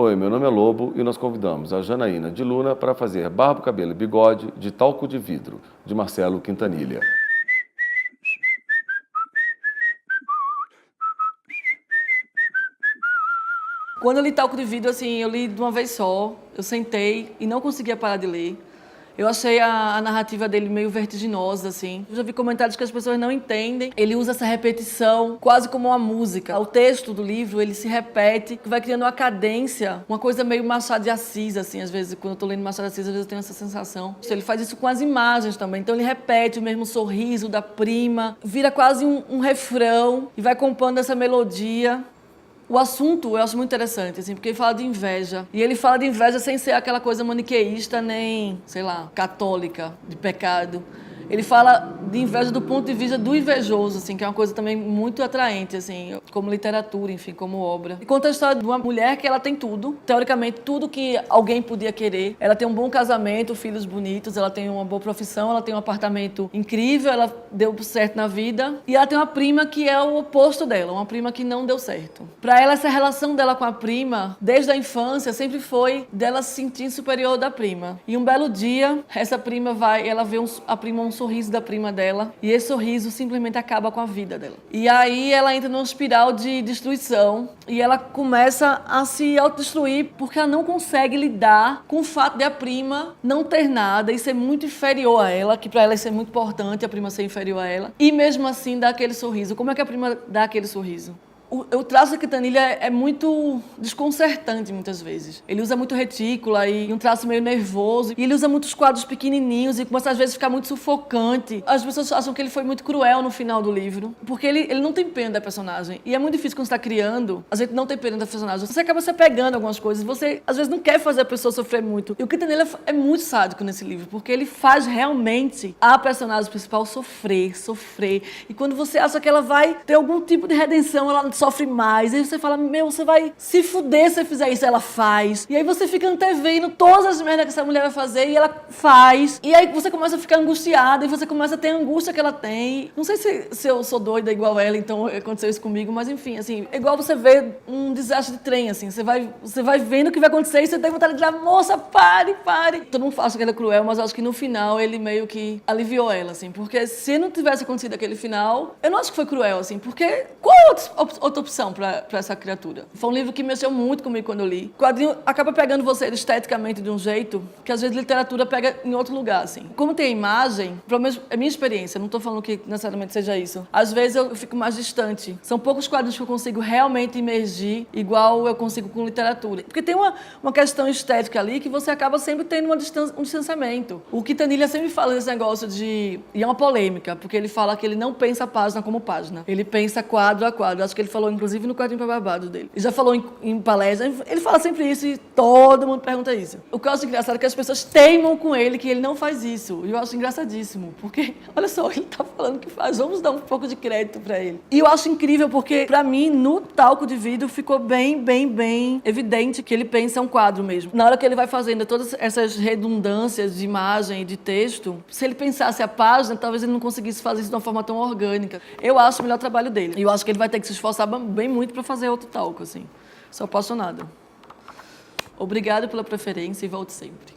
Oi, meu nome é Lobo e nós convidamos a Janaína de Luna para fazer Barba, Cabelo e Bigode de Talco de Vidro, de Marcelo Quintanilha. Quando eu li Talco de Vidro, assim, eu li de uma vez só, eu sentei e não conseguia parar de ler. Eu achei a narrativa dele meio vertiginosa, assim. Eu já vi comentários que as pessoas não entendem. Ele usa essa repetição quase como uma música. O texto do livro, ele se repete, que vai criando uma cadência, uma coisa meio Machado de Assis, assim. Às vezes, quando eu tô lendo Machado de Assis, às vezes eu tenho essa sensação. Ele faz isso com as imagens também. Então ele repete o mesmo sorriso da prima, vira quase um refrão e vai compondo essa melodia. O assunto eu acho muito interessante, assim, porque ele fala de inveja. E ele fala de inveja sem ser aquela coisa maniqueísta, nem, sei lá, católica, de pecado. Ele fala de inveja do ponto de vista do invejoso, assim, que é uma coisa também muito atraente, assim, como literatura, enfim, como obra. E conta a história de uma mulher que ela tem tudo, teoricamente tudo que alguém podia querer. Ela tem um bom casamento, filhos bonitos, ela tem uma boa profissão, ela tem um apartamento incrível, ela deu certo na vida. E ela tem uma prima que é o oposto dela, uma prima que não deu certo. Pra ela, essa relação dela com a prima, desde a infância, sempre foi dela se sentir superior da prima. E um belo dia, essa prima ela vê a prima um sorriso da prima dela e esse sorriso simplesmente acaba com a vida dela. E aí ela entra numa espiral de destruição e ela começa a se autodestruir porque ela não consegue lidar com o fato de a prima não ter nada e ser muito inferior a ela, que para ela isso é muito importante, a prima ser inferior a ela, e mesmo assim dar aquele sorriso. Como é que a prima dá aquele sorriso? O traço da Quintanilha é muito desconcertante muitas vezes. Ele usa muito retícula e um traço meio nervoso. E ele usa muitos quadros pequenininhos e começa às vezes a ficar muito sufocante. As pessoas acham que ele foi muito cruel no final do livro, porque ele não tem pena da personagem. E é muito difícil quando você está criando, a gente não tem pena da personagem. Você acaba se apegando a algumas coisas. Você às vezes não quer fazer a pessoa sofrer muito. E o Quintanilha é muito sádico nesse livro, porque ele faz realmente a personagem principal sofrer. E quando você acha que ela vai ter algum tipo de redenção, ela sofre mais, aí você fala, você vai se fuder se você fizer isso, ela faz, e aí você fica antevendo todas as merdas que essa mulher vai fazer, e ela faz, e aí você começa a ficar angustiada, e você começa a ter a angústia que ela tem. Não sei se eu sou doida igual ela, então aconteceu isso comigo, mas enfim, assim, é igual você ver um desastre de trem, assim, você vai vendo o que vai acontecer, e você tem vontade de dizer, moça, pare. Todo mundo acha que ela é cruel, mas eu acho que no final ele meio que aliviou ela, assim, porque se não tivesse acontecido aquele final, eu não acho que foi cruel, assim, porque qual é outra opção para essa criatura? Foi um livro que mexeu muito comigo quando eu li. O quadrinho acaba pegando você esteticamente de um jeito que às vezes literatura pega em outro lugar, assim. Como tem imagem, pelo menos é minha experiência, não estou falando que necessariamente seja isso. Às vezes eu fico mais distante. São poucos quadrinhos que eu consigo realmente imergir igual eu consigo com literatura. Porque tem uma questão estética ali que você acaba sempre tendo um distanciamento. O Quintanilha sempre fala desse negócio de... E é uma polêmica, porque ele fala que ele não pensa a página como página. Ele pensa quadro a quadro. Acho que ele falou, inclusive, no Quadrinho para Babado dele. Ele já falou em palestra, ele fala sempre isso e todo mundo pergunta isso. O que eu acho engraçado é que as pessoas teimam com ele que ele não faz isso. E eu acho engraçadíssimo, porque, olha só, ele tá falando que faz, vamos dar um pouco de crédito para ele. E eu acho incrível porque, para mim, no Talco de Vidro, ficou bem evidente que ele pensa um quadro mesmo. Na hora que ele vai fazendo todas essas redundâncias de imagem e de texto, se ele pensasse a página, talvez ele não conseguisse fazer isso de uma forma tão orgânica. Eu acho o melhor trabalho dele. E eu acho que ele vai ter que se esforçar bem muito para fazer outro talco, assim. Sou apaixonada. Obrigada pela preferência e volte sempre.